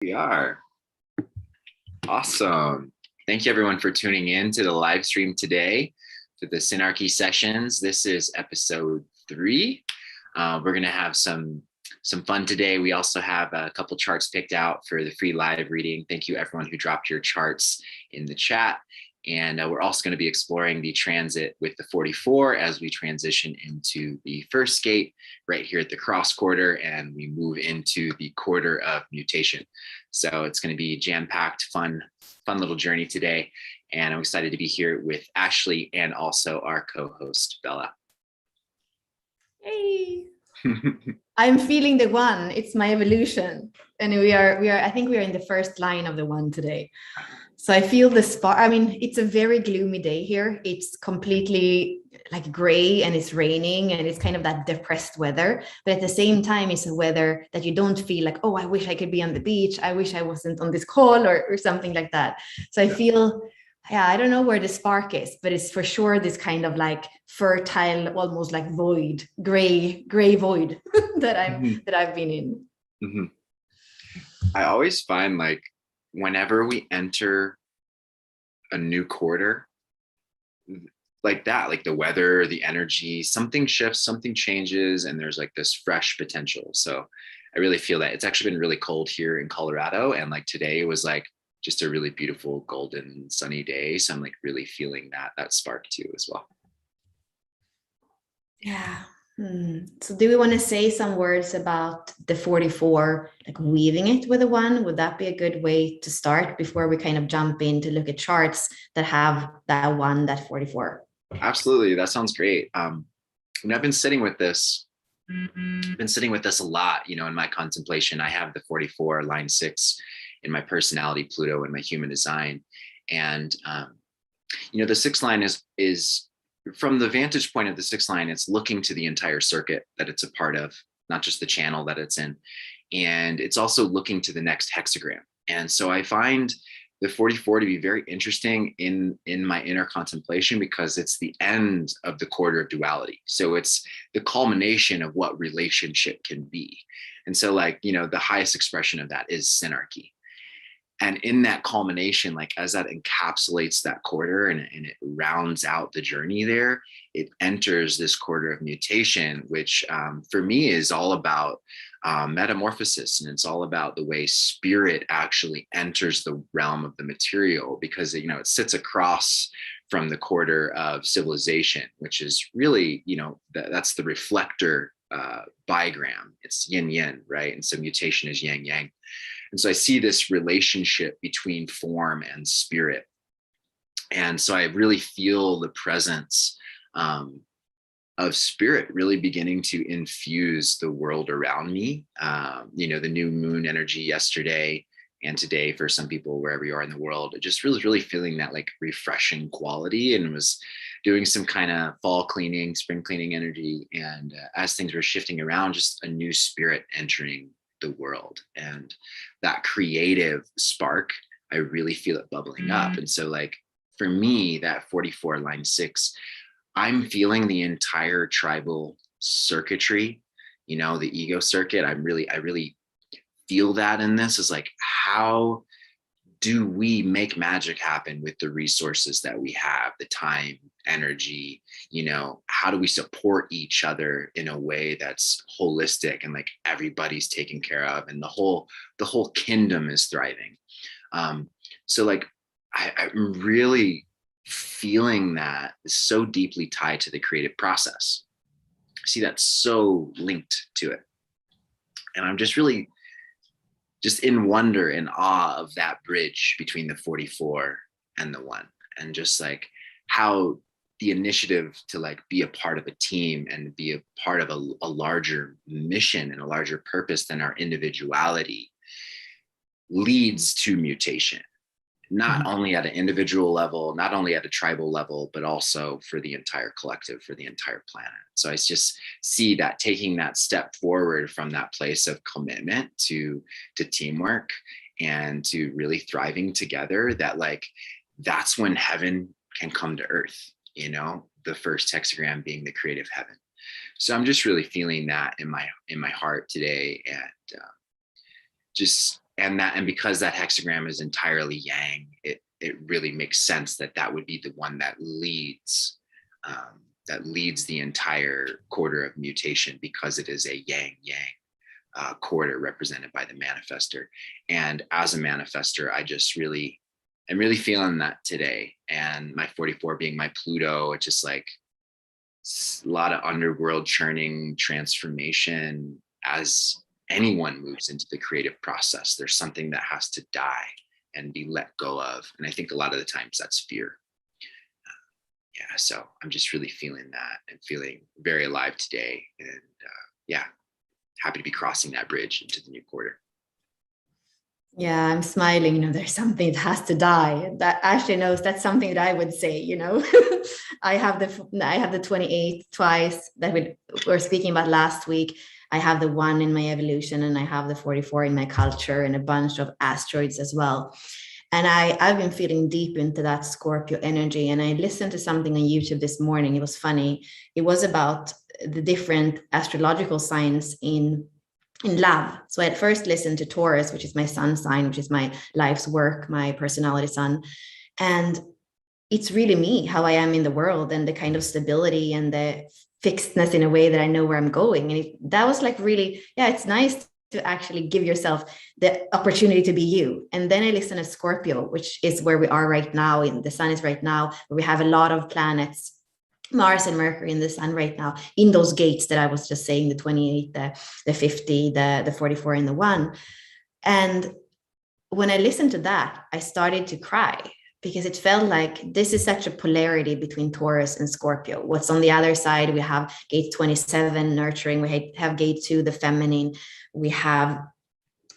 We are. Awesome. Thank you everyone for tuning in to the live stream today to the Synarchy sessions. This is episode 3. We're going to have some fun today. We also have a couple charts picked out for the free live reading. Thank you everyone who dropped your charts in the chat. And we're also going to be exploring the transit with the 44 as we transition into the first gate right here at the cross quarter, and we move into the quarter of mutation. So it's going to be jam-packed, fun little journey today. And I'm excited to be here with Ashley and also our co-host, Bella. Hey. I'm feeling the one. It's my evolution. And I think we are in the first line of the one today. So I feel the spark. I mean, it's a very gloomy day here. It's completely like gray and it's raining and it's kind of that depressed weather. But at the same time, it's a weather that you don't feel like, oh, I wish I could be on the beach. I wish I wasn't on this call or something like that. So I feel, I don't know where the spark is, but it's for sure this kind of like fertile, almost like void, gray void that I've been in. Mm-hmm. I always find like whenever we enter a new quarter like that, like the weather, the energy, something shifts, something changes, and there's like this fresh potential. So I really feel that. It's actually been really cold here in Colorado, and like today was like just a really beautiful golden sunny day. So I'm like really feeling that spark too as well. Yeah. So do we want to say some words about the 44, like weaving it with a 1? Would that be a good way to start before we kind of jump in to look at charts that have that 1, that 44? Absolutely. That sounds great. And I've been sitting with this. I've been sitting with this a lot, you know, in my contemplation. I have the 44 line 6 in my personality, Pluto, and my human design. And, you know, the 6th line is from the vantage point of the 6th line, it's looking to the entire circuit that it's a part of, not just the channel that it's in. And it's also looking to the next hexagram. And so I find the 44 to be very interesting in my inner contemplation because it's the end of the quarter of duality. So it's the culmination of what relationship can be. And so like, you know, the highest expression of that is Synarchy. And in that culmination, like as that encapsulates that quarter and it rounds out the journey there, it enters this quarter of mutation, which for me is all about metamorphosis. And it's all about the way spirit actually enters the realm of the material, because, you know, it sits across from the quarter of civilization, which is really, you know, that's the reflector bigram. It's yin yang, right? And so mutation is yang yang. And so I see this relationship between form and spirit. And so I really feel the presence of spirit really beginning to infuse the world around me. You know, the new moon energy yesterday and today for some people, wherever you are in the world, it just really feeling that like refreshing quality, and was doing some kind of fall cleaning, spring cleaning energy. And as things were shifting around, just a new spirit entering the world, and that creative spark, I really feel it bubbling up. And so like for me, that 44 line 6, I'm feeling the entire tribal circuitry, you know, the ego circuit. I really feel that in this is like, how do we make magic happen with the resources that we have, the time, energy, you know, how do we support each other in a way that's holistic and like everybody's taken care of and the whole kingdom is thriving. So like I'm really feeling that is so deeply tied to the creative process. I see that so linked to it. And I'm just really just in wonder and awe of that bridge between the 44 and the 1, and just like how the initiative to like be a part of a team and be a part of a larger mission and a larger purpose than our individuality leads to mutation, not only at an individual level, not only at a tribal level, but also for the entire collective, for the entire planet. So I just see that taking that step forward from that place of commitment to teamwork and to really thriving together, that like, that's when heaven can come to earth, you know, the first hexagram being the creative heaven. So I'm just really feeling that in my heart today, and just and because that hexagram is entirely yang, it really makes sense that that would be the one that leads the entire quarter of mutation, because it is a yang quarter represented by the manifester. And as a manifester, I'm really feeling that today. And my 44 being my Pluto, it's just like a lot of underworld churning, transformation. As anyone moves into the creative process, there's something that has to die and be let go of. And I think a lot of the times that's fear. Yeah, so I'm just really feeling that and feeling very alive today. And yeah, happy to be crossing that bridge into the new quarter. Yeah, I'm smiling. There's something that has to die. That Ashley knows that's something that I would say. I have the 28th twice that we were speaking about last week. I have the 1 in my evolution, and I have the 44 in my culture, and a bunch of asteroids as well. And I've been feeling deep into that Scorpio energy. And I listened to something on YouTube this morning. It was funny. It was about the different astrological signs in love. So I at first listened to Taurus, which is my sun sign, which is my life's work, my personality sun. And it's really me, how I am in the world, and the kind of stability and the fixedness in a way that I know where I'm going. And that was like really, yeah, it's nice to actually give yourself the opportunity to be you. And then I listen to Scorpio, which is where we are right now. In the sun is right now, where we have a lot of planets, Mars and Mercury in the sun right now, in those gates that I was just saying, the 28, the 50, the 44, and the 1. And when I listened to that, I started to cry, because it felt like this is such a polarity between Taurus and Scorpio. What's on the other side, we have gate 27, nurturing. We have gate 2, the feminine. We have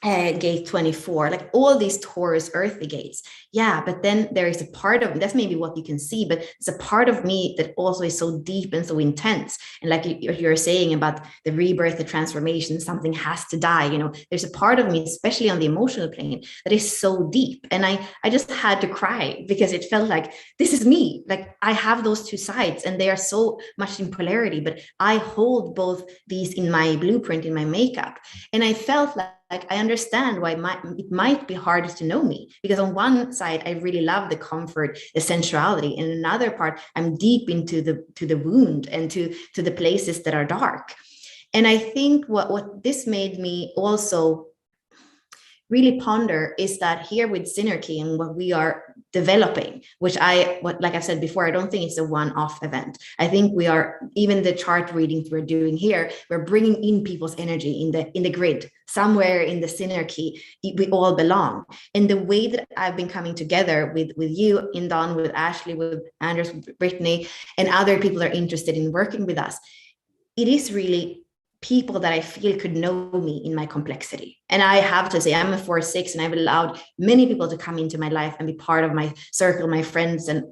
gate 24, like all these Taurus earthly gates. Yeah, but then there is a part of, that's maybe what you can see, but it's a part of me that also is so deep and so intense. And like you're saying about the rebirth, the transformation, something has to die. There's a part of me, especially on the emotional plane, that is so deep. And I just had to cry, because it felt like this is me. Like I have those two sides, and they are so much in polarity, but I hold both these in my blueprint, in my makeup. And I felt like I understand why it might be hard to know me, because on one side, I really love the comfort, the sensuality. And another part, I'm deep into the wound and to the places that are dark. And I think what this made me also really ponder is that here with Synarchy and what we are developing, like I said before, I don't think it's a one-off event. I think we are, even the chart readings we're doing here, we're bringing in people's energy in the grid, somewhere in the Synarchy, we all belong. And the way that I've been coming together with you, ẎnDon, with Ashley, with Anders, with Brittany, and other people that are interested in working with us, it is really people that I feel could know me in my complexity. And I have to say, I'm a 4/6, and I've allowed many people to come into my life and be part of my circle, my friends, and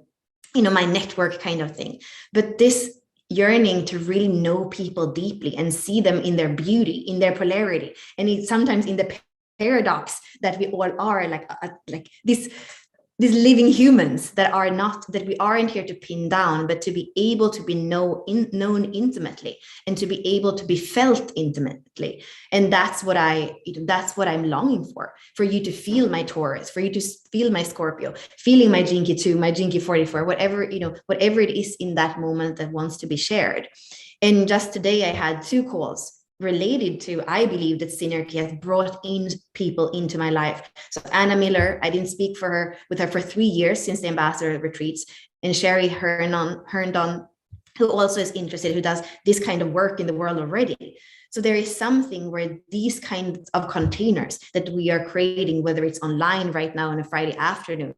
my network kind of thing. But this yearning to really know people deeply and see them in their beauty, in their polarity, and it's sometimes in the paradox that we all are, like these living humans that we aren't here to pin down, but to be able to be known intimately, and to be able to be felt intimately. And that's what I'm longing for you to feel my Taurus, for you to feel my Scorpio, feeling my Jinky 2, my Jinky 44, whatever it is in that moment that wants to be shared. And just today I had 2 calls related to, I believe that Synarchy has brought in people into my life. So Anna Miller, I didn't speak with her for 3 years since the ambassador retreats, and Sherry ẎnDon, who also is interested, who does this kind of work in the world already. So there is something where these kinds of containers that we are creating, whether it's online right now on a Friday afternoon,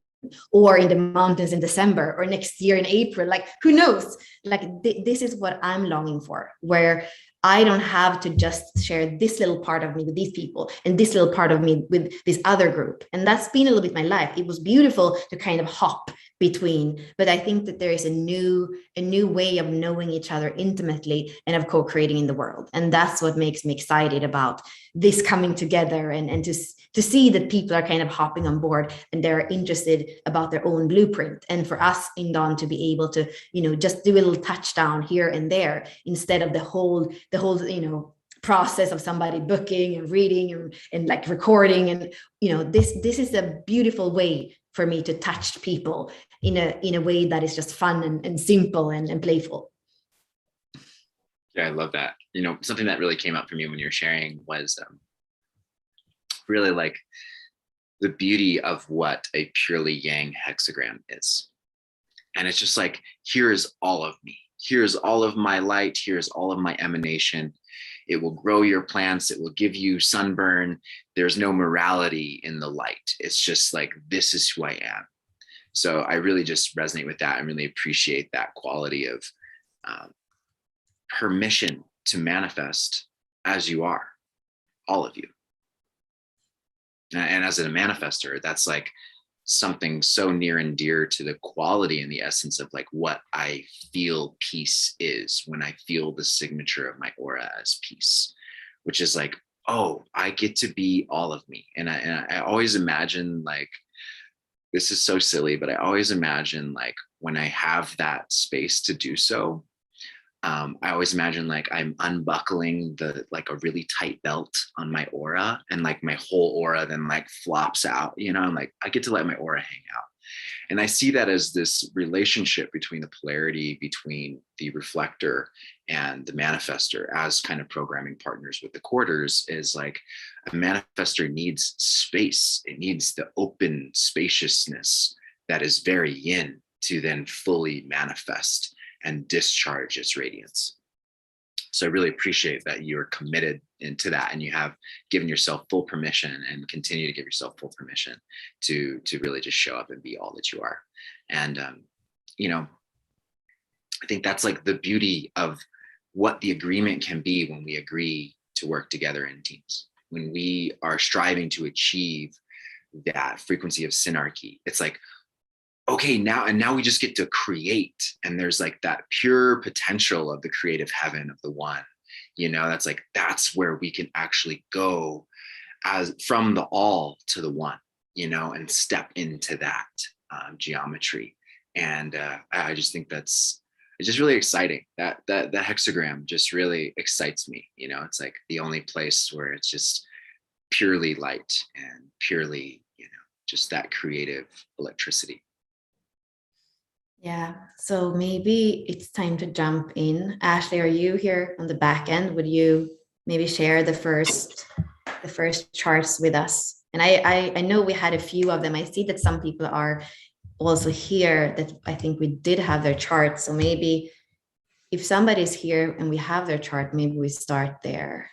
or in the mountains in December, or next year in April, like who knows, like this is what I'm longing for, where I don't have to just share this little part of me with these people and this little part of me with this other group. And that's been a little bit my life. It was beautiful to kind of hop between, but I think that there is a new way of knowing each other intimately and of co-creating in the world. And that's what makes me excited about this coming together, and to see that people are kind of hopping on board and they're interested about their own blueprint. And for us ẎnDon to be able to, just do a little touchdown here and there, instead of the whole, process of somebody booking and reading and like recording. And, this is a beautiful way for me to touch people in a way that is just fun and simple and playful. Yeah, I love that. Something that really came up for me when you're sharing was really like the beauty of what a purely yang hexagram is. And it's just like, here's all of me. Here's all of my light. Here's all of my emanation. It will grow your plants. It will give you sunburn. There's no morality in the light. It's just like, this is who I am. So I really just resonate with that and really appreciate that quality of permission to manifest as you are, all of you. And as a manifester, that's like something so near and dear to the quality and the essence of like what I feel peace is when I feel the signature of my aura as peace, which is like, oh, I get to be all of me. And I always imagine, like, this is so silly, but I always imagine like when I have that space to do so, I always imagine like I'm unbuckling like a really tight belt on my aura, and like my whole aura then like flops out, and like I get to let my aura hang out. And I see that as this relationship between the polarity between the reflector and the manifester as kind of programming partners with the quarters. Is like a manifester needs space. It needs the open spaciousness that is very yin to then fully manifest and discharge its radiance. So I really appreciate that you're committed into that, and you have given yourself full permission and continue to give yourself full permission to really just show up and be all that you are. And, I think that's like the beauty of what the agreement can be when we agree to work together in teams. When we are striving to achieve that frequency of synarchy, it's like, okay, now we just get to create, and there's like that pure potential of the creative heaven of the one, that's where we can actually go as from the all to the one, and step into that geometry. And I just think it's just really exciting. That hexagram just really excites me. It's like the only place where it's just purely light and purely, just that creative electricity. Yeah, so maybe it's time to jump in. Ashley, are you here on the back end? Would you maybe share the first charts with us? And I know we had a few of them. I see that some people are also here that I think we did have their chart. So maybe if somebody's here and we have their chart, maybe we start there.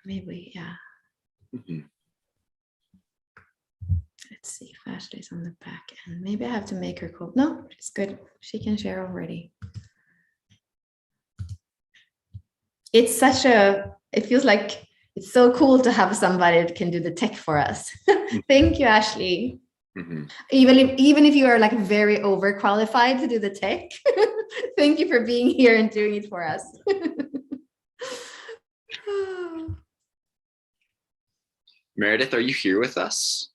Maybe, yeah. Mm-hmm. Let's see if Ashley's on the back end. Maybe I have to make her cool. No, it's good. She can share already. It feels like it's so cool to have somebody that can do the tech for us. Thank you, Ashley. Mm-hmm. Even if you are like very overqualified to do the tech, thank you for being here and doing it for us. Meredith, are you here with us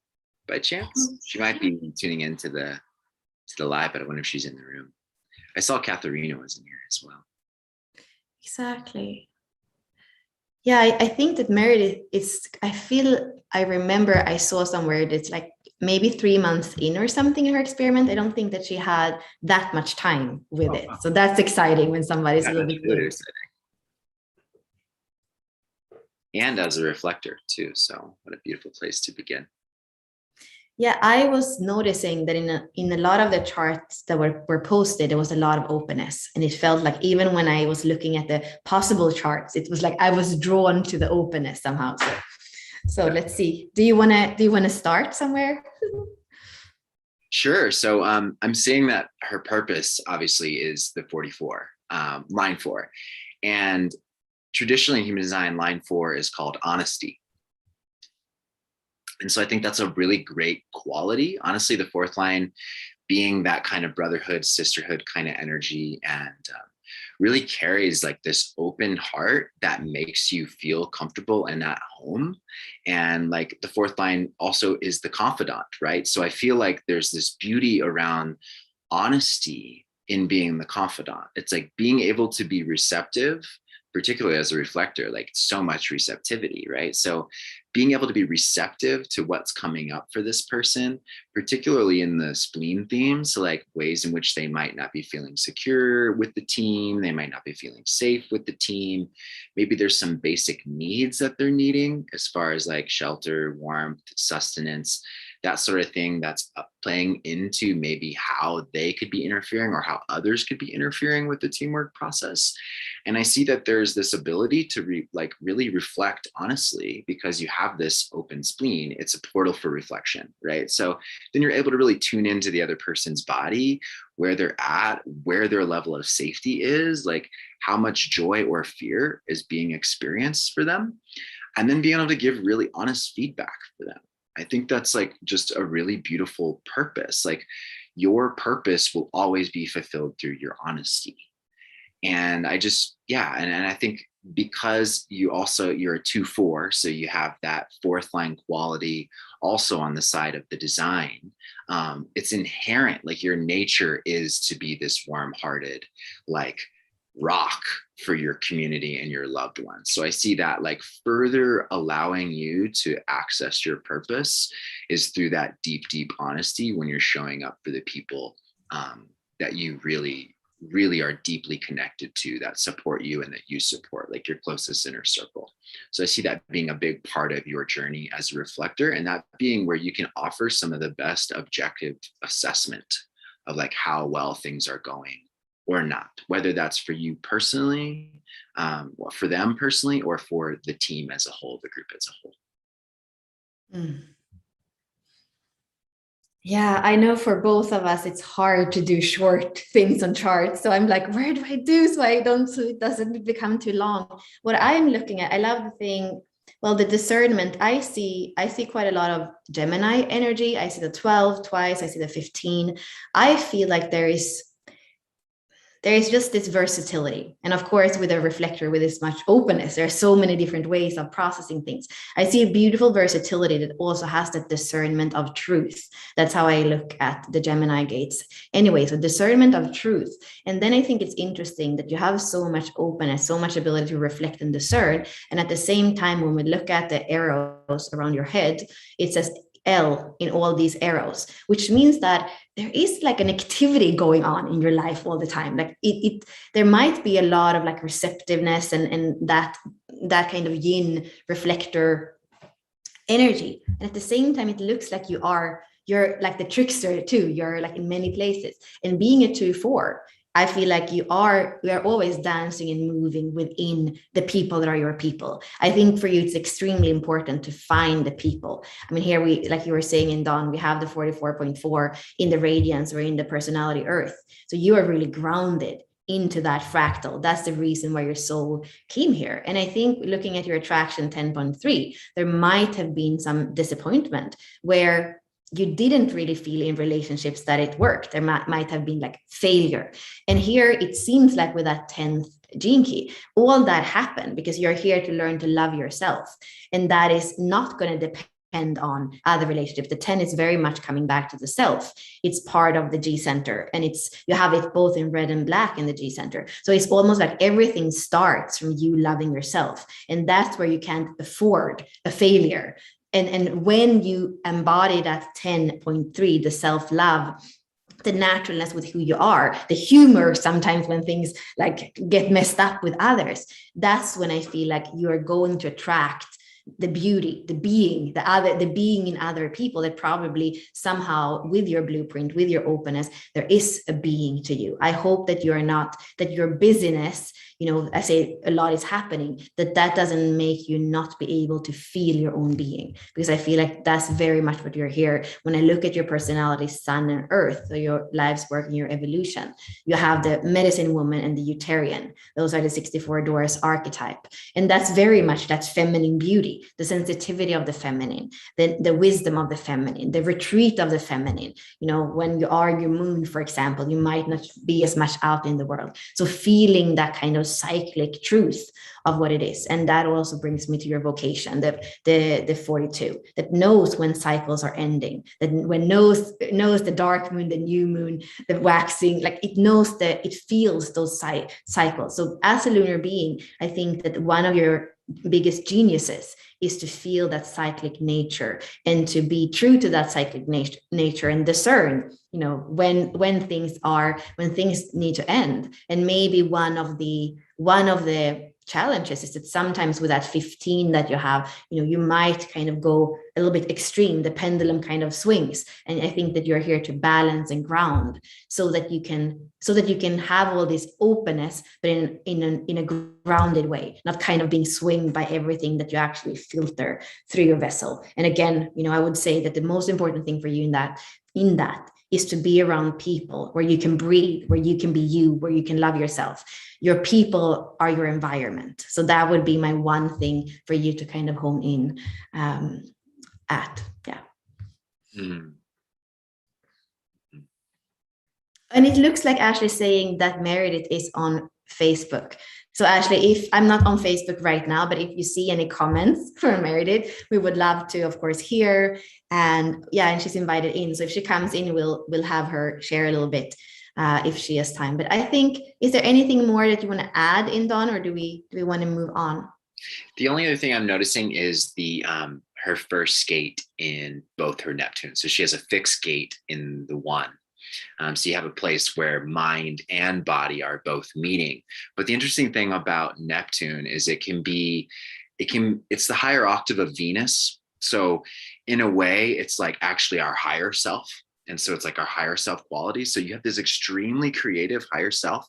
by chance? She might be tuning into the live, but I wonder if she's in the room. I saw Katharina was in here as well. Exactly. Yeah, I think that Meredith I remember I saw somewhere that's like maybe 3 months in or something in her experiment. I don't think that she had that much time with it. So that's exciting when somebody's a little bit really exciting. And as a reflector too. So what a beautiful place to begin. Yeah, I was noticing that in a lot of the charts that were posted, there was a lot of openness. And it felt like even when I was looking at the possible charts, it was like I was drawn to the openness somehow. So let's see. Do you wanna start somewhere? Sure. So I'm seeing that her purpose obviously is the 44, line 4. And traditionally in human design, line 4 is called honesty. And so I think that's a really great quality. Honestly, the 4th line being that kind of brotherhood, sisterhood kind of energy, and really carries like this open heart that makes you feel comfortable and at home. And like the 4th line also is the confidant, right? So I feel like there's this beauty around honesty in being the confidant. It's like being able to be receptive particularly as a reflector, like so much receptivity, right? So being able to be receptive to what's coming up for this person, particularly in the spleen theme. So like ways in which they might not be feeling secure with the team. They might not be feeling safe with the team. Maybe there's some basic needs that they're needing as far as like shelter, warmth, sustenance, that sort of thing that's playing into maybe how they could be interfering or how others could be interfering with the teamwork process. And I see that there's this ability to really reflect honestly, because you have this open spleen. It's a portal for reflection, right? So then you're able to really tune into the other person's body, where they're at, where their level of safety is, like how much joy or fear is being experienced for them, and then being able to give really honest feedback for them. I think that's like just a really beautiful purpose. Like your purpose will always be fulfilled through your honesty. And I just, yeah. And I think because you're a 2-4, so you have that fourth line quality also on the side of the design. It's inherent, like your nature is to be this warm-hearted, like rock for your community and your loved ones. So I see that like further allowing you to access your purpose is through that deep, deep honesty when you're showing up for the people that you really, really are deeply connected to, that support you and that you support, like your closest inner circle. So I see that being a big part of your journey as a reflector, and that being where you can offer some of the best objective assessment of like how well things are going or not, whether that's for you personally, or for them personally, or for the team as a whole, the group as a whole. Mm. Yeah, I know for both of us, it's hard to do short things on charts. So I'm like, where do I do so it doesn't become too long? What I'm looking at, I love the thing, well, the discernment. I see quite a lot of Gemini energy. I see the 12 twice. I see the 15. I feel like there is just this versatility. And of course, with a reflector, with this much openness, there are so many different ways of processing things. I see a beautiful versatility that also has that discernment of truth. That's how I look at the Gemini gates. Anyway, so discernment of truth. And then I think it's interesting that you have so much openness, so much ability to reflect and discern. And at the same time, when we look at the arrows around your head, it says L in all these arrows, which means that there is like an activity going on in your life all the time. Like there might be a lot of like receptiveness and that kind of yin reflector energy. And at the same time, it looks like you're like the trickster too. You're like in many places. And being a 2-4, I feel like we are always dancing and moving within the people that are your people. I think for you, it's extremely important to find the people. I mean, here we, like you were saying in Dawn, we have the 44.4 in the radiance or in the personality earth. So you are really grounded into that fractal. That's the reason why your soul came here. And I think looking at your attraction 10.3, there might have been some disappointment where you didn't really feel in relationships that it worked. There might have been like failure. And here it seems like with that 10th gene key, all that happened because you're here to learn to love yourself. And that is not going to depend on other relationships. The 10 is very much coming back to the self. It's part of the G center, and you have it both in red and black in the G center. So it's almost like everything starts from you loving yourself. And that's where you can't afford a failure. And when you embody that 10.3, the self-love, the naturalness with who you are, the humor sometimes when things like get messed up with others, that's when I feel like you are going to attract the beauty, the being in other people that probably somehow with your blueprint, with your openness, there is a being to you. I hope that that your busyness, I say a lot is happening, that doesn't make you not be able to feel your own being, because I feel like that's very much what you're here. When I look at your personality, sun and earth, so your life's work and your evolution, you have the medicine woman and the Utarian. Those are the 64 doors archetype. And that's very much that feminine beauty, the sensitivity of the feminine, the wisdom of the feminine, the retreat of the feminine. When you are your moon, for example, you might not be as much out in the world. So feeling that kind of cyclic truth of what it is. And that also brings me to your vocation, the 42, that knows when cycles are ending, that when knows the dark moon, the new moon, the waxing, like it knows that it feels those cycles. So as a lunar being, I think that one of your biggest geniuses is to feel that cyclic nature and to be true to that cyclic nature and discern, when things need to end. And maybe one of the challenges is that sometimes with that 15 that you have, you might kind of go a little bit extreme, the pendulum kind of swings. And I think that you're here to balance and ground so that you can have all this openness, but in a grounded way, not kind of being swinged by everything that you actually filter through your vessel. And again, I would say that the most important thing for you in that is to be around people where you can breathe, where you can be you, where you can love yourself. Your people are your environment. So that would be my one thing for you to kind of hone in at. Yeah. Mm. And it looks like Ashley's saying that Meredith is on Facebook. So Ashley, if I'm not on Facebook right now, but if you see any comments for Meredith, we would love to, of course, hear. And she's invited in. So if she comes in, we'll have her share a little bit if she has time. But I think, is there anything more that you want to add ẎnDon, or do we want to move on? The only other thing I'm noticing is the her first skate in both her Neptune. So she has a fixed gate in the 1. So you have a place where mind and body are both meeting. But the interesting thing about Neptune is it's the higher octave of Venus. So in a way, it's like actually our higher self. And so it's like our higher self quality. So you have this extremely creative higher self,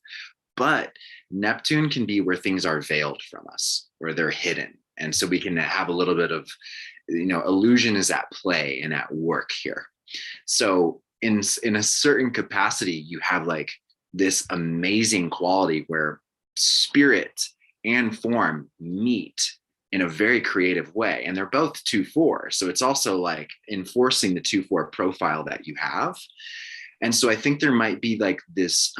but Neptune can be where things are veiled from us, where they're hidden. And so we can have a little bit of, illusion is at play and at work here. So in a certain capacity, you have like this amazing quality where spirit and form meet in a very creative way. And they're both 2-4. So it's also like enforcing the 2-4 profile that you have. And so I think there might be like this,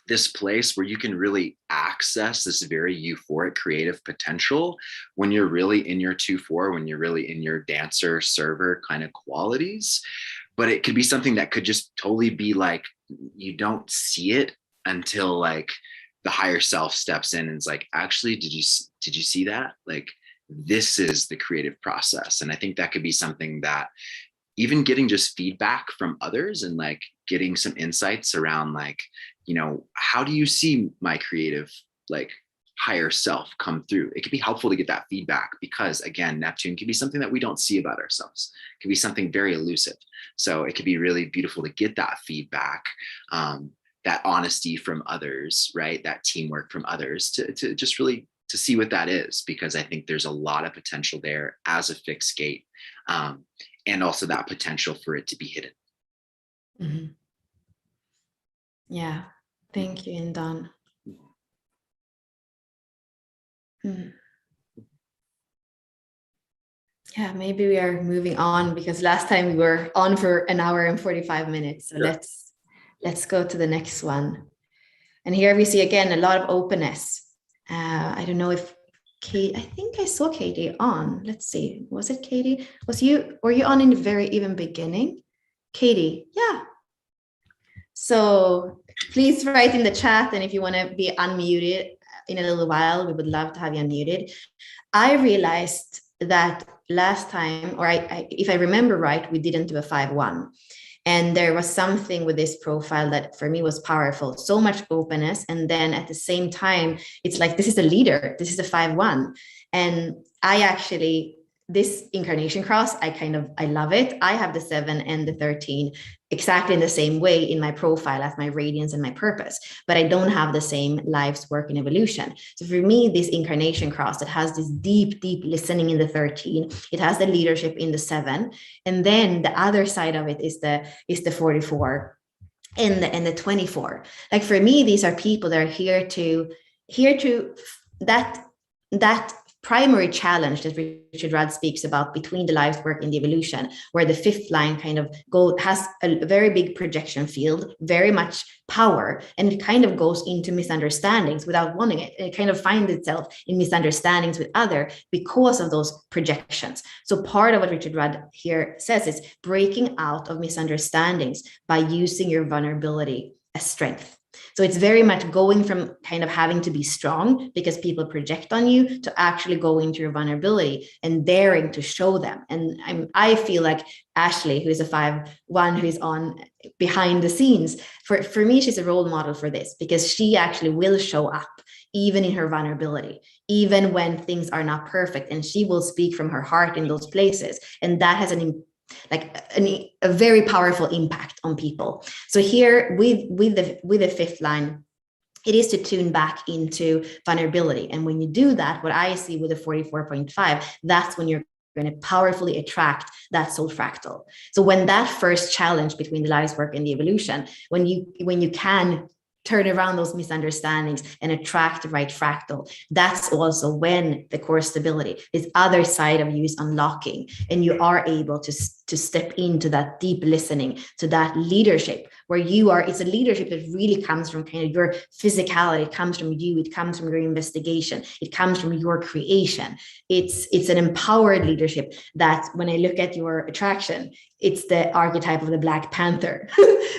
this place where you can really access this very euphoric creative potential when you're really in your 2-4, when you're really in your dancer server kind of qualities. But it could be something that could just totally be like, you don't see it until like the higher self steps in and is like, actually, did you see that? Like, this is the creative process. And I think that could be something that even getting just feedback from others and like getting some insights around like, how do you see my creative, like higher self come through? It could be helpful to get that feedback because again, Neptune can be something that we don't see about ourselves. It can be something very elusive. So it could be really beautiful to get that feedback, that honesty from others, right? That teamwork from others to just really to see what that is, because I think there's a lot of potential there as a fixed gate, and also that potential for it to be hidden. Mm-hmm. Yeah, thank you, ẎnDon. Yeah, maybe we are moving on because last time we were on for 1 hour and 45 minutes. So sure. Let's go to the next one. And here we see again a lot of openness. I don't know if Kate, I think I saw Katie on. Let's see. Was it Katie? Were you on in the very even beginning? Katie, yeah. So please write in the chat, and if you want to be unmuted in a little while, we would love to have you unmuted. I realized that last time, or if I remember right, we didn't do a 5-1. And there was something with this profile that for me was powerful, so much openness. And then at the same time, it's like, this is a leader, this is a 5-1. And I actually, this incarnation cross, I love it. I have the 7 and the 13 exactly in the same way in my profile as my radiance and my purpose, but I don't have the same life's work and evolution. So for me, this incarnation cross that has this deep listening in the 13, it has the leadership in the 7, and then the other side of it is the 44 and the 24. Like for me, these are people that are here to that primary challenge that Richard Rudd speaks about between the life's work and the evolution, where the fifth line kind of has a very big projection field, very much power, and it kind of goes into misunderstandings without wanting it. It kind of finds itself in misunderstandings with other because of those projections. So part of what Richard Rudd here says is breaking out of misunderstandings by using your vulnerability as strength. So it's very much going from kind of having to be strong because people project on you to actually go into your vulnerability and daring to show them. And I feel like Ashley, who is a 5-1, who is on behind the scenes, for me, she's a role model for this, because she actually will show up even in her vulnerability, even when things are not perfect, and she will speak from her heart in those places. And that has a very powerful impact on people. So here with the fifth line, it is to tune back into vulnerability. And when you do that, what I see with the 44.5, that's when you're going to powerfully attract that soul fractal. So when that first challenge between the life's work and the evolution, when you can turn around those misunderstandings and attract the right fractal, that's also when the core stability, this other side of you, is unlocking, and you are able to step into that deep listening, to that leadership where you are. It's a leadership that really comes from kind of your physicality. It comes from you. It comes from your investigation. It comes from your creation. It's an empowered leadership that, when I look at your attraction, it's the archetype of the Black Panther.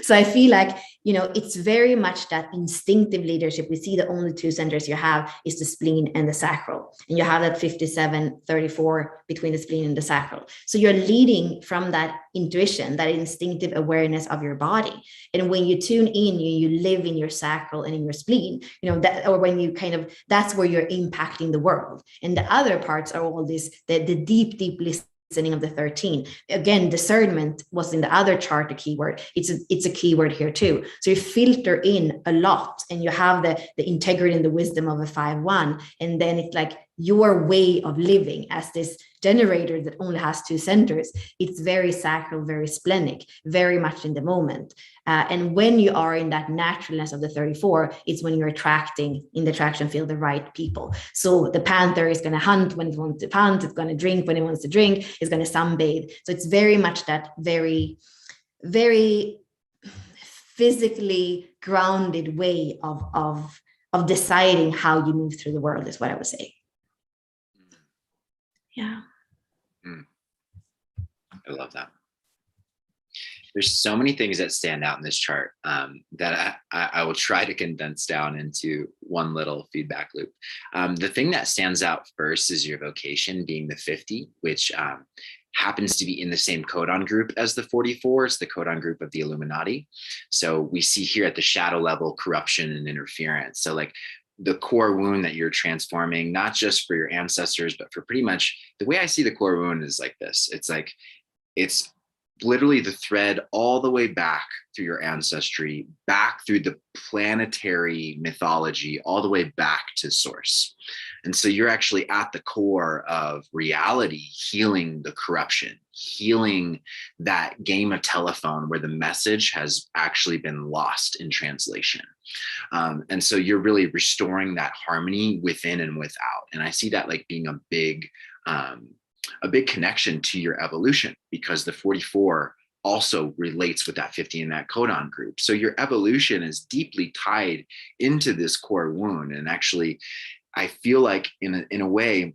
So I feel like, it's very much that instinctive leadership. We see the only two centers you have is the spleen and the sacral. And you have that 57-34 between the spleen and the sacral. So you're leading from that intuition, that instinctive awareness of your body. And when you tune in, you live in your sacral and in your spleen, or when you that's where you're impacting the world. And the other parts are all this, the deep listening of the 13. Again, discernment was in the other chart a keyword. It's a keyword here too. So you filter in a lot, and you have the integrity and the wisdom of a 5-1, and then it's like your way of living as this generator that only has two centers. It's very sacral, very splenic, very much in the moment. And when you are in that naturalness of the 34, it's when you're attracting in the attraction field the right people. So the panther is going to hunt when it wants to hunt. It's going to drink when it wants to drink. It's going to sunbathe. So it's very much that very, very physically grounded way of deciding how you move through the world, is what I would say. Yeah. I love that. There's so many things that stand out in this chart that I will try to condense down into one little feedback loop. The thing that stands out first is your vocation being the 50, which happens to be in the same codon group as the 44. It's the codon group of the Illuminati. So we see here at the shadow level corruption and interference. So like the core wound that you're transforming, not just for your ancestors, but for pretty much the way I see the core wound is like this. It's literally the thread all the way back through your ancestry, back through the planetary mythology, all the way back to source. And so you're actually at the core of reality, healing the corruption, healing that game of telephone where the message has actually been lost in translation. And so you're really restoring that harmony within and without. And I see that like being a big connection to your evolution, because the 44 also relates with that 50 in that codon group. So your evolution is deeply tied into this core wound. And actually, I feel like in a way,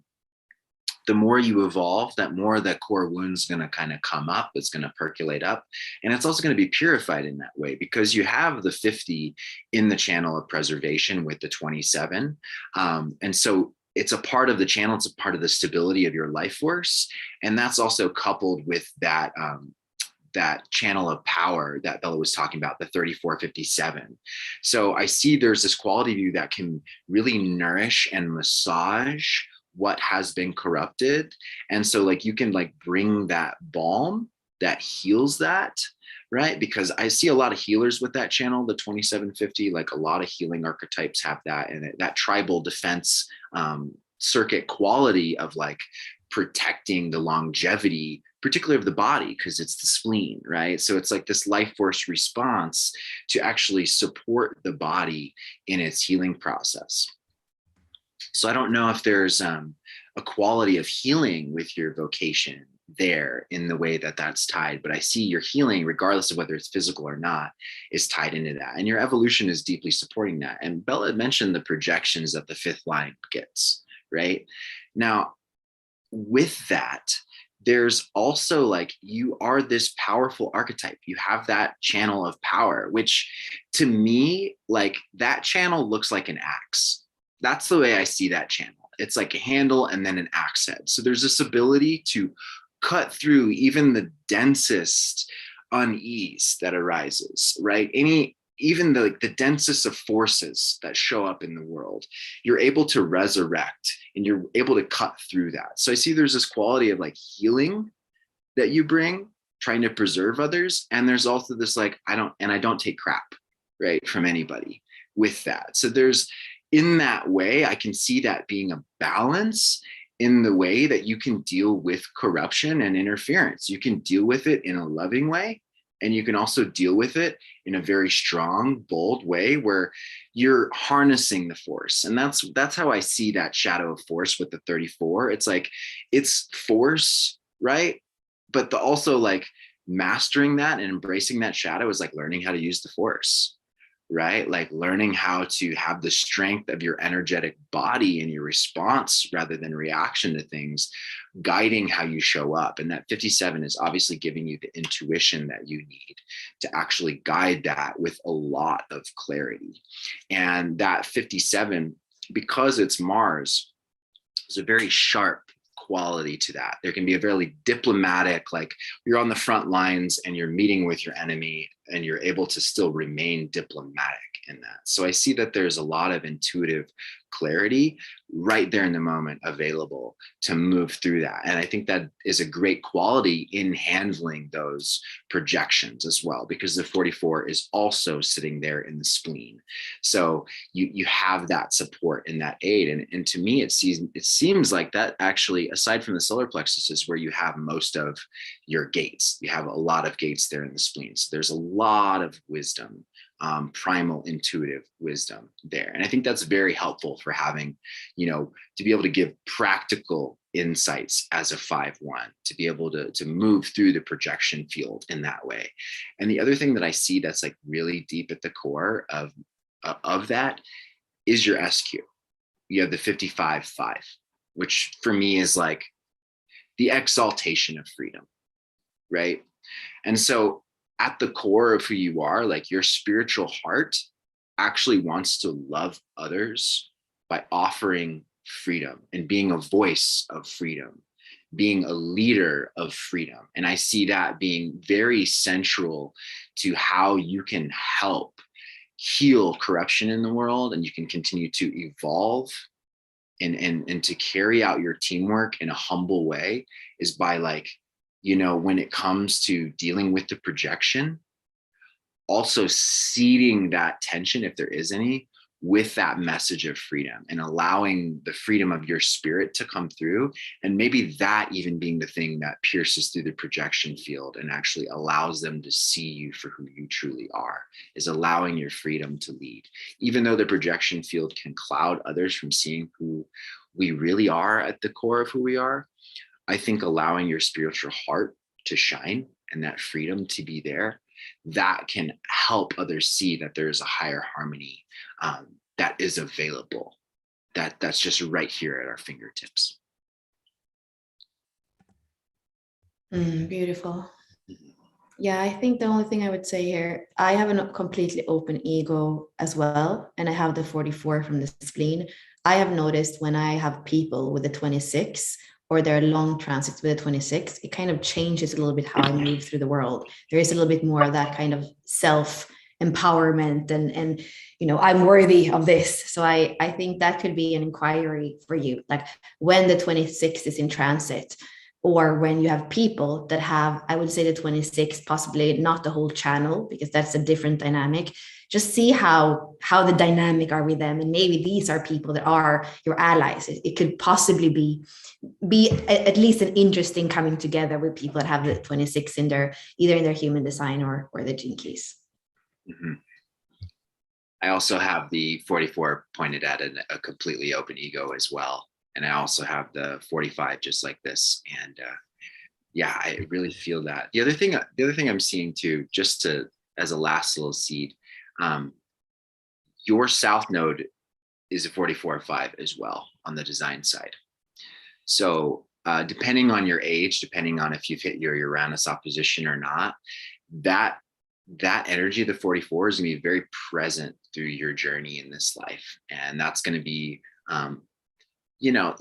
the more you evolve, that more that core wound's going to kind of come up. It's going to percolate up. And it's also going to be purified in that way, because you have the 50 in the channel of preservation with the 27. And so it's a part of the channel. It's a part of the stability of your life force. And that's also coupled with that, that channel of power that Bella was talking about, the 3457. So I see there's this quality of you that can really nourish and massage what has been corrupted. And so like you can like bring that balm that heals that, right? Because I see a lot of healers with that channel, the 2750, like a lot of healing archetypes have that, and that tribal defense circuit quality of like protecting the longevity, particularly of the body, because it's the spleen, right? So it's like this life force response to actually support the body in its healing process. So I don't know if there's a quality of healing with your vocation there in the way that that's tied. But I see your healing, regardless of whether it's physical or not, is tied into that. And your evolution is deeply supporting that. And Bella mentioned the projections that the fifth line gets, right? Now, with that, there's also like, you are this powerful archetype. You have that channel of power, which to me, like that channel looks like an axe. That's the way I see that channel. It's like a handle and then an axe head. So there's this ability to cut through even the densest unease that arises, right? Even the densest of forces that show up in the world, you're able to resurrect and you're able to cut through that. So I see there's this quality of like healing that you bring, trying to preserve others. And there's also this like, I don't take crap, right, from anybody with that. So there's, in that way, I can see that being a balance in the way that you can deal with corruption and interference. You can deal with it in a loving way, and you can also deal with it in a very strong, bold way where you're harnessing the force. And that's how I see that shadow of force with the 34. It's like, it's force, right? But also like mastering that and embracing that shadow is like learning how to use the force, right? Like learning how to have the strength of your energetic body and your response rather than reaction to things, guiding how you show up. And that 57 is obviously giving you the intuition that you need to actually guide that with a lot of clarity. And that 57, because it's Mars, is a very sharp quality to that. There can be a very diplomatic, like you're on the front lines and you're meeting with your enemy and you're able to still remain diplomatic in that. So I see that there's a lot of intuitive clarity right there in the moment available to move through that. And I think that is a great quality in handling those projections as well, because the 44 is also sitting there in the spleen. So you have that support and that aid. And to me, it seems like that actually, aside from the solar plexus, is where you have most of your gates. You have a lot of gates there in the spleen. So there's a lot of wisdom, primal intuitive wisdom there. And I think that's very helpful for having, to be able to give practical insights as a 5-1, to be able to move through the projection field in that way. And the other thing that I see that's like really deep at the core of that is your SQ. You have the 55-5, which for me is like the exaltation of freedom, right? And so at the core of who you are, like your spiritual heart actually wants to love others by offering freedom and being a voice of freedom, being a leader of freedom. And I see that being very central to how you can help heal corruption in the world, and you can continue to evolve and to carry out your teamwork in a humble way, is by like, when it comes to dealing with the projection, also seeding that tension, if there is any, with that message of freedom and allowing the freedom of your spirit to come through. And maybe that even being the thing that pierces through the projection field and actually allows them to see you for who you truly are, is allowing your freedom to lead. Even though the projection field can cloud others from seeing who we really are at the core of who we are, I think allowing your spiritual heart to shine and that freedom to be there, that can help others see that there's a higher harmony that is available, that's just right here at our fingertips. Beautiful. Yeah, I think the only thing I would say here, I have a completely open ego as well, and I have the 44 from the spleen. I have noticed when I have people with the 26 or their long transits with the 26, it kind of changes a little bit how I move through the world. There is a little bit more of that kind of self-empowerment and I'm worthy of this. So I think that could be an inquiry for you, like when the 26 is in transit, or when you have people that have, I would say the 26, possibly not the whole channel, because that's a different dynamic. Just see how the dynamic are with them. And maybe these are people that are your allies. It could possibly be at least an interesting coming together with people that have the 26 in their, either in their human design or the gene keys. Mm-hmm. I also have the 44 pointed at a completely open ego as well. And I also have the 45 just like this. And yeah, I really feel that. The other thing I'm seeing too, just to as a last little seed, your south node is a 44 or 5 as well on the design side. So depending on your age, depending on if you've hit your Uranus opposition or not, that energy of the 44 is going to be very present through your journey in this life. And that's going to be, you know,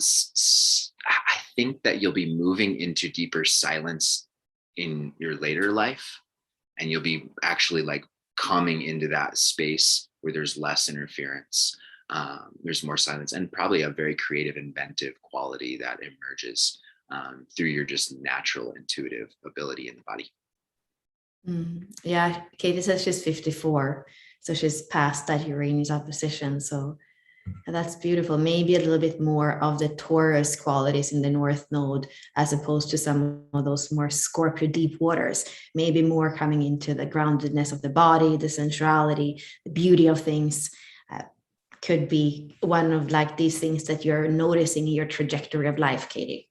I think that you'll be moving into deeper silence in your later life. And you'll be actually like coming into that space where there's less interference. There's more silence and probably a very creative, inventive quality that emerges through your just natural intuitive ability in the body. Yeah, Katie says she's 54, so she's past that Uranus opposition. So that's beautiful. Maybe a little bit more of the Taurus qualities in the North Node, as opposed to some of those more Scorpio deep waters. Maybe more coming into the groundedness of the body, the sensuality, the beauty of things. Could be one of like these things that you're noticing in your trajectory of life, Katie.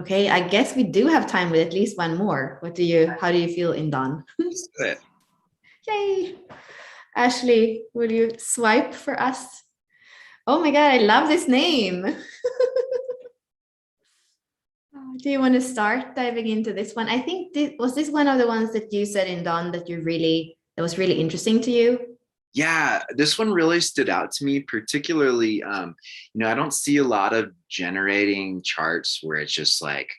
Okay, I guess we do have time with at least one more. How do you feel, ẎnDon? Good. Yay. Ashley, will you swipe for us? Oh my God, I love this name. Do you want to start diving into this one? I think was this one of the ones that you said, ẎnDon, that was really interesting to you? Yeah, this one really stood out to me, particularly, you know, I don't see a lot of generating charts where it's just like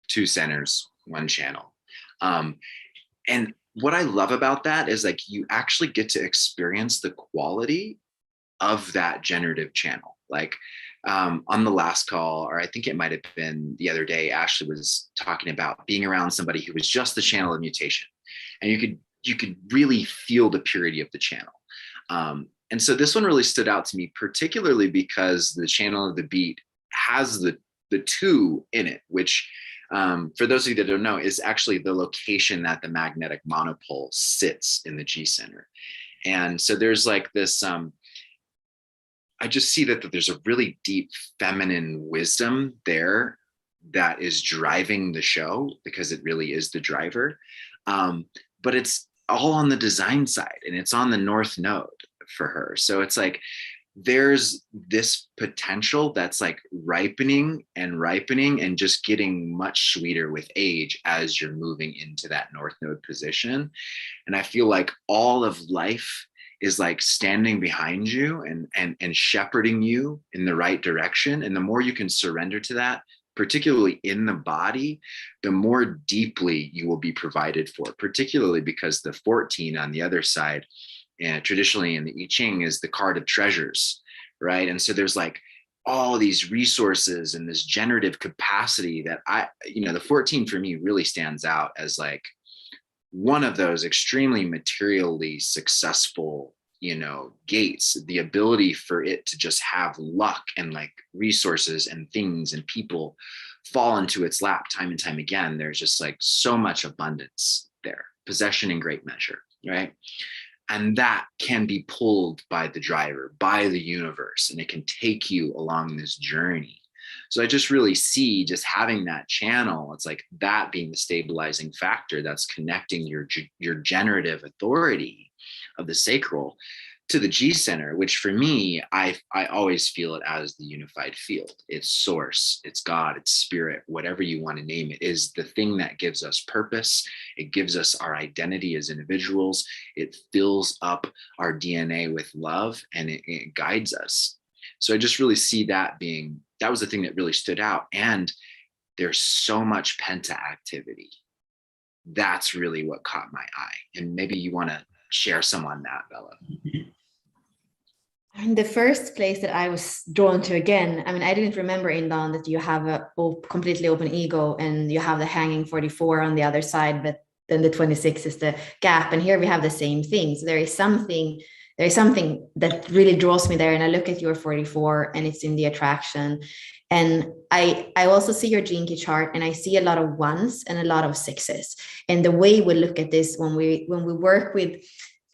2 centers, 1 channel. And what I love about that is like you actually get to experience the quality of that generative channel. Like on the last call, or I think it might have been the other day, Ashley was talking about being around somebody who was just the channel of mutation. And you could really feel the purity of the channel. And so this one really stood out to me, particularly because the channel of the beat has the 2 in it, which for those of you that don't know, is actually the location that the magnetic monopole sits in the G center. And so there's like this, I just see that there's a really deep feminine wisdom there that is driving the show, because it really is the driver. But it's all on the design side, and it's on the North Node for her. So it's like there's this potential that's like ripening and just getting much sweeter with age as you're moving into that North Node position. And I feel like all of life is like standing behind you and shepherding you in the right direction. And the more you can surrender to that, particularly in the body, the more deeply you will be provided for, particularly because the 14 on the other side, and traditionally in the I Ching, is the card of treasures, right? And so there's like all these resources and this generative capacity that the 14 for me really stands out as like one of those extremely materially successful, gates, the ability for it to just have luck and like resources and things and people fall into its lap time and time again. There's just like so much abundance there, possession in great measure, right? And that can be pulled by the driver, by the universe, and it can take you along this journey. So I just really see just having that channel, it's like that being the stabilizing factor that's connecting your generative authority of the sacral to the G center, which for me, I always feel it as the unified field. It's source, it's God, it's spirit, whatever you want to name it, is the thing that gives us purpose. It gives us our identity as individuals. It fills up our DNA with love, and it guides us. So I just really see that was the thing that really stood out. And there's so much penta activity. That's really what caught my eye. And maybe you want to share some on that, Bella. In the first place that I was drawn to, again, I didn't remember, ẎnDon, that you have a completely open ego and you have the hanging 44 on the other side, but then the 26 is the gap. And here we have the same thing. So there is something that really draws me there. And I look at your 44 and it's in the attraction. And I also see your gene key chart, and I see a lot of 1s and a lot of 6s. And the way we look at this when we work with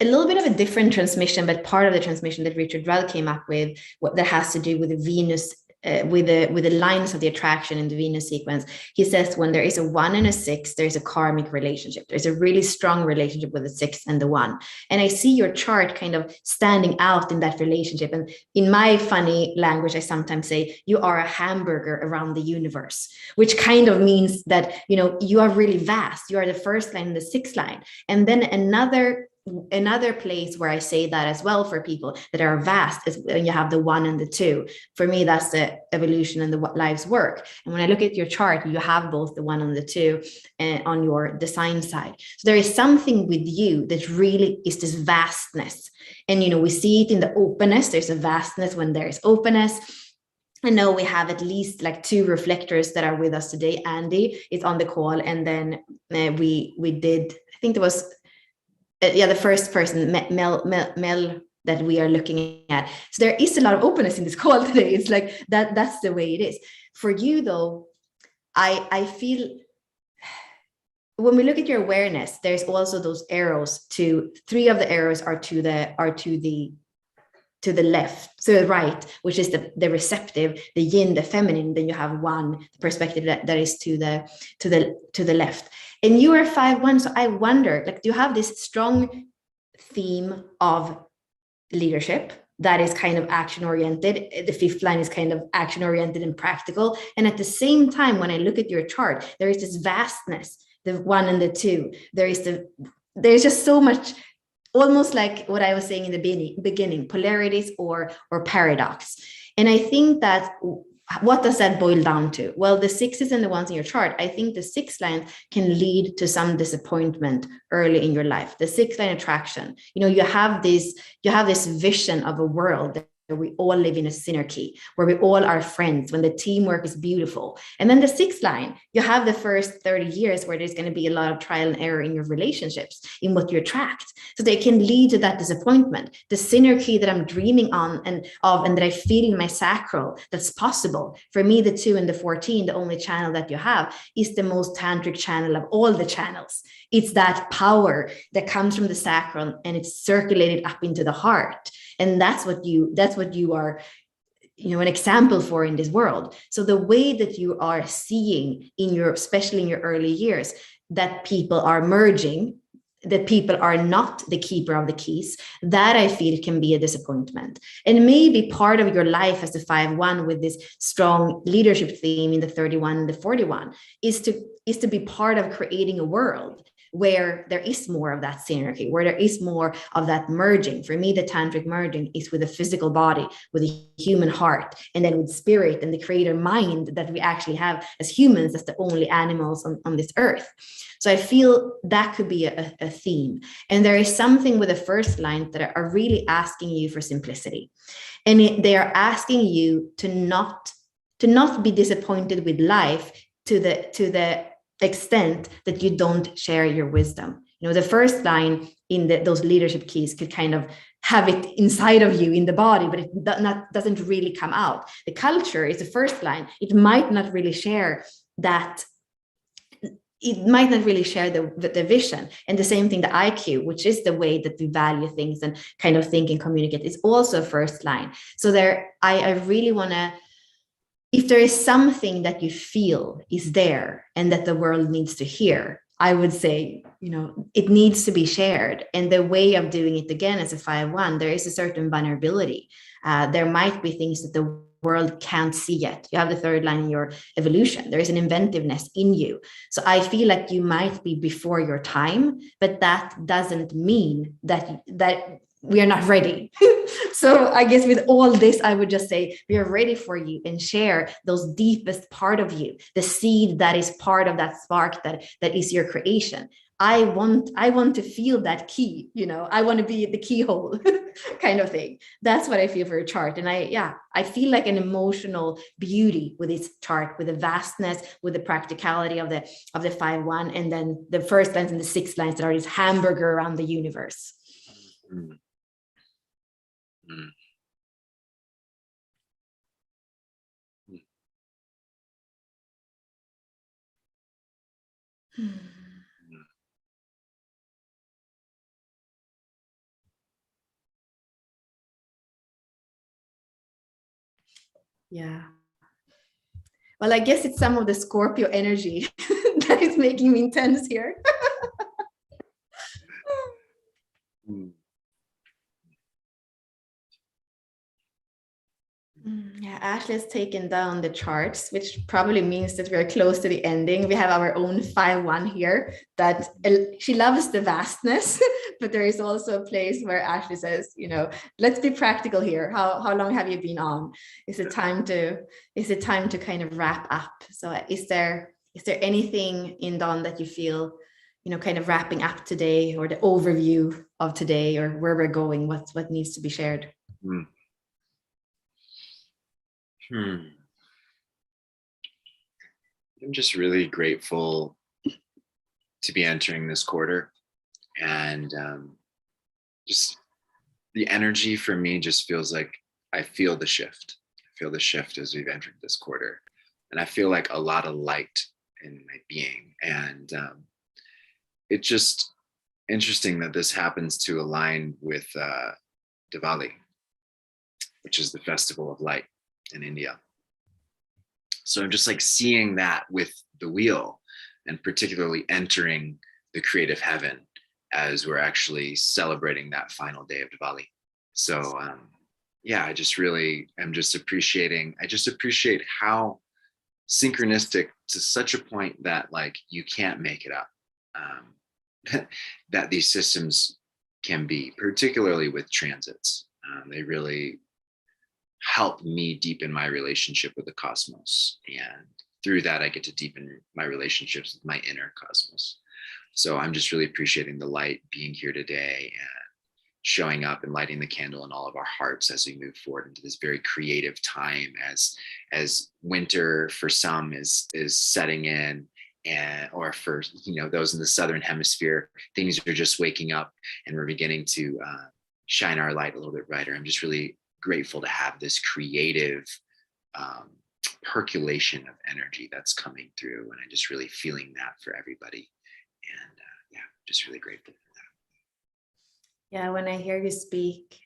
a little bit of a different transmission, but part of the transmission that Richard Rudd came up with, what that has to do with the Venus, with the lines of the attraction in the Venus sequence. He says when there is a 1 and a 6, there's a karmic relationship. There's a really strong relationship with the 6 and the 1. And I see your chart kind of standing out in that relationship. And in my funny language, I sometimes say you are a hamburger around the universe, which kind of means that, you know, you are really vast. You are the first line and the 6th line. And then another place where I say that as well for people that are vast is when you have the 1 and the 2. For me, that's the evolution and the life's work. And when I look at your chart, you have both the 1 and the 2 on your design side. So there is something with you that really is this vastness. And, you know, we see it in the openness. There's a vastness when there's openness. I know we have at least like 2 reflectors that are with us today. Andy is on the call. And then we did, I think there was, the first person, Mel, that we are looking at. So there is a lot of openness in this call today. It's like that's the way it is. For you though, I feel when we look at your awareness, there's also those arrows. 3 of the arrows are to the left, so the right, which is the receptive, the yin, the feminine. Then you have 1 perspective that is to the left. And you are 5-1. So I wonder, like, do you have this strong theme of leadership that is kind of action oriented? The 5th line is kind of action oriented and practical. And at the same time, when I look at your chart, there is this vastness, the 1 and the 2. There's just so much, almost like what I was saying in the beginning, polarities or paradox. And I think that, what does that boil down to? Well, the 6s and the 1s in your chart, I think the 6th line can lead to some disappointment early in your life. The 6th line attraction, you know, you have this vision of a world where we all live in a synarchy, where we all are friends, when the teamwork is beautiful. And then the 6th line, you have the first 30 years where there's going to be a lot of trial and error in your relationships, in what you attract. So they can lead to that disappointment. The synarchy that I'm dreaming on and that I feel in my sacral, that's possible. For me, the 2 and the 14, the only channel that you have, is the most tantric channel of all the channels. It's that power that comes from the sacral and it's circulated up into the heart. And that's what you are, you know, an example for in this world. So the way that you are seeing especially in your early years, that people are merging, that people are not the keeper of the keys, that I feel can be a disappointment. And maybe part of your life as a 5-1 with this strong leadership theme in the 31 and the 41 is to be part of creating a world where there is more of that synarchy, where there is more of that merging. For me, the tantric merging is with the physical body, with the human heart, and then with spirit and the creator mind that we actually have as humans, as the only animals on this earth. So I feel that could be a theme. And there is something with the 1st line that are really asking you for simplicity. And they are asking you to not be disappointed with life to the extent that you don't share your wisdom. You know, the 1st line in those leadership keys could kind of have it inside of you in the body, but it doesn't really come out. The culture is the 1st line. It might not really share that. It might not really share the vision. And the same thing, the IQ, which is the way that we value things and kind of think and communicate, is also 1st line. So I really want to, if there is something that you feel is there and that the world needs to hear, I would say, you know, it needs to be shared. And the way of doing it, again, as a 5-1, there is a certain vulnerability. There might be things that the world can't see yet. You have the 3rd line in your evolution. There is an inventiveness in you. So I feel like you might be before your time, but that doesn't mean that we are not ready. So I guess with all this, I would just say we are ready for you, and share those deepest part of you, the seed that is part of that spark that is your creation. I want to feel that key, you know, I want to be the keyhole kind of thing. That's what I feel for a chart. And I feel like an emotional beauty with this chart, with the vastness, with the practicality of the 5-1, and then the 1st lines and the 6th lines that are this hamburger around the universe. Mm. Mm. Hmm. Yeah. Well, I guess it's some of the Scorpio energy that is making me intense here. Yeah, Ashley has taken down the charts, which probably means that we're close to the ending. We have our own 5-1 here that she loves the vastness, but there is also a place where Ashley says, let's be practical here. How long have you been on? Is it time to kind of wrap up? So is there anything in Don that you feel, kind of wrapping up today, or the overview of today, or where we're going, what needs to be shared? I'm just really grateful to be entering this quarter, and just the energy for me just feels like I feel the shift. I feel the shift as we've entered this quarter, and I feel like a lot of light in my being. And it's just interesting that this happens to align with Diwali, which is the festival of light in India. So I'm just like seeing that with the wheel, and particularly entering the creative heaven as we're actually celebrating that final day of Diwali. So yeah, I just appreciate how synchronistic, to such a point that like you can't make it up, that these systems can be, particularly with transits. They really help me deepen my relationship with the cosmos, and through that I get to deepen my relationships with my inner cosmos. So I'm just really appreciating the light being here today and showing up and lighting the candle in all of our hearts as we move forward into this very creative time, as winter for some is setting in, and or for those in the southern hemisphere, things are just waking up and we're beginning to shine our light a little bit brighter. I'm just really grateful to have this creative percolation of energy that's coming through, and I'm just really feeling that for everybody. And yeah, just really grateful for that. Yeah, when I hear you speak,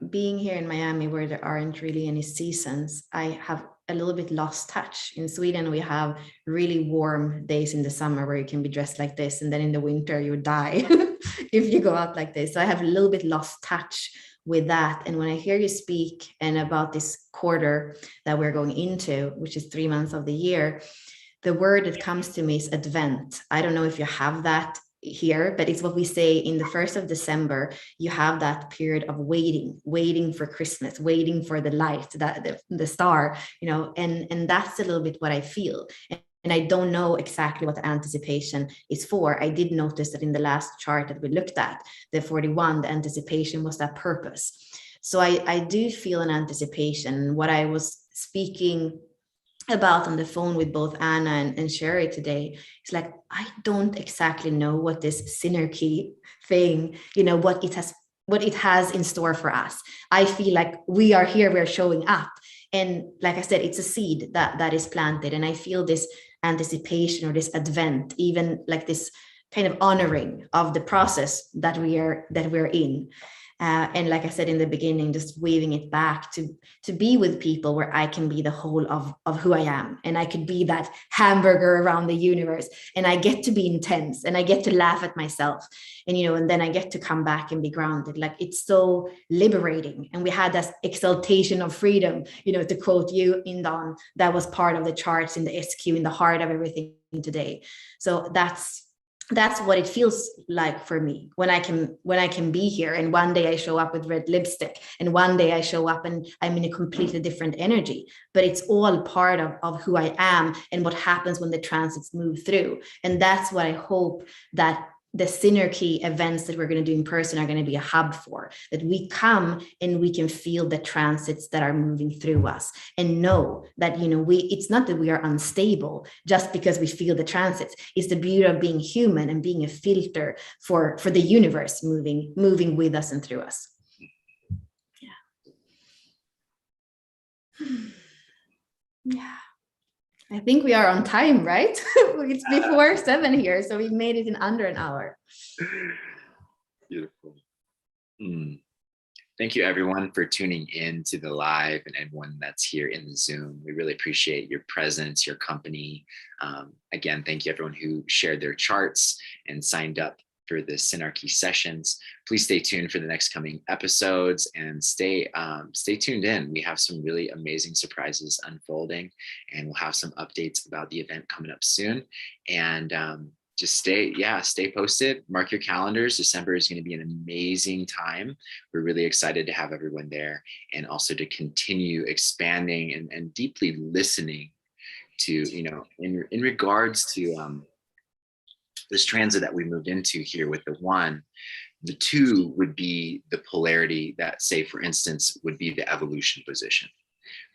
being here in Miami where there aren't really any seasons, I have a little bit lost touch. In Sweden, we have really warm days in the summer where you can be dressed like this, and then in the winter you die if you go out like this. So I have a little bit lost touch with that. And when I hear you speak and about this quarter that we're going into, which is 3 months of the year, the word that comes to me is Advent. I don't know if you have that here, but it's what we say in the 1st of December. You have that period of waiting for Christmas, waiting for the light, that the star, and that's a little bit what I feel. And I don't know exactly what the anticipation is for. I did notice that in the last chart that we looked at, the 41, the anticipation was that purpose. So I do feel an anticipation. What I was speaking about on the phone with both Anna and Sherry today, it's like, I don't exactly know what this Synarchy thing, what it has in store for us. I feel like we are here, we're showing up. And like I said, it's a seed that is planted. And I feel this anticipation, or this Advent, even like this kind of honoring of the process that we're in. And like I said in the beginning, just weaving it back to be with people where I can be the whole of who I am, and I could be that hamburger around the universe, and I get to be intense, and I get to laugh at myself, and then I get to come back and be grounded. Like, it's so liberating. And we had this exaltation of freedom, to quote you, ẎnDon, that was part of the charts in the SQ, in the heart of everything today. So that's what it feels like for me when I can be here. And one day I show up with red lipstick, and one day I show up and I'm in a completely different energy, but it's all part of who I am and what happens when the transits move through. And that's what I hope that the Synarchy events that we're going to do in person are going to be a hub for, that we come and we can feel the transits that are moving through us, and know that, it's not that we are unstable just because we feel the transits. It's the beauty of being human and being a filter for the universe moving with us and through us. Yeah. I think we are on time, right? It's before 7 here, so we made it in under an hour. Beautiful. Thank you everyone for tuning in to the live and everyone that's here in the Zoom. We really appreciate your presence, your company. Again, thank you everyone who shared their charts and signed up for the Synarchy sessions. Please stay tuned for the next coming episodes and stay tuned in. We have some really amazing surprises unfolding, and we'll have some updates about the event coming up soon. And just stay posted. Mark your calendars. December is going to be an amazing time. We're really excited to have everyone there, and also to continue expanding and deeply listening to, you know, in regards to this transit that we moved into here with the 1. The 2 would be the polarity that, say, for instance, would be the evolution position,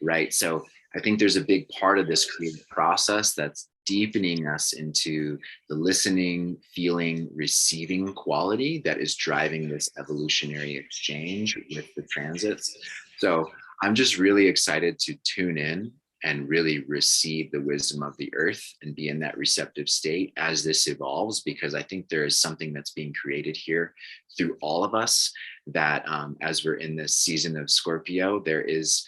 right? So I think there's a big part of this creative process that's deepening us into the listening, feeling, receiving quality that is driving this evolutionary exchange with the transits. So I'm just really excited to tune in and really receive the wisdom of the earth and be in that receptive state as this evolves, because I think there is something that's being created here through all of us that as we're in this season of Scorpio, there is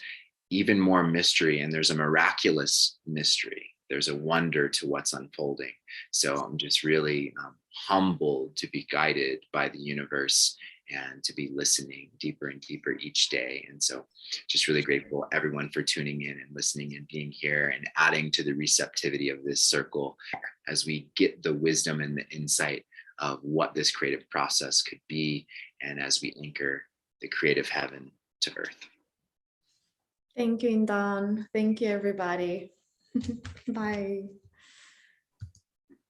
even more mystery, and there's a miraculous mystery. There's a wonder to what's unfolding. So I'm just really humbled to be guided by the universe and to be listening deeper and deeper each day. And so just really grateful everyone for tuning in and listening and being here and adding to the receptivity of this circle as we get the wisdom and the insight of what this creative process could be, and as we anchor the creative heaven to earth. Thank you, ẎnDon. Thank you, everybody. Bye.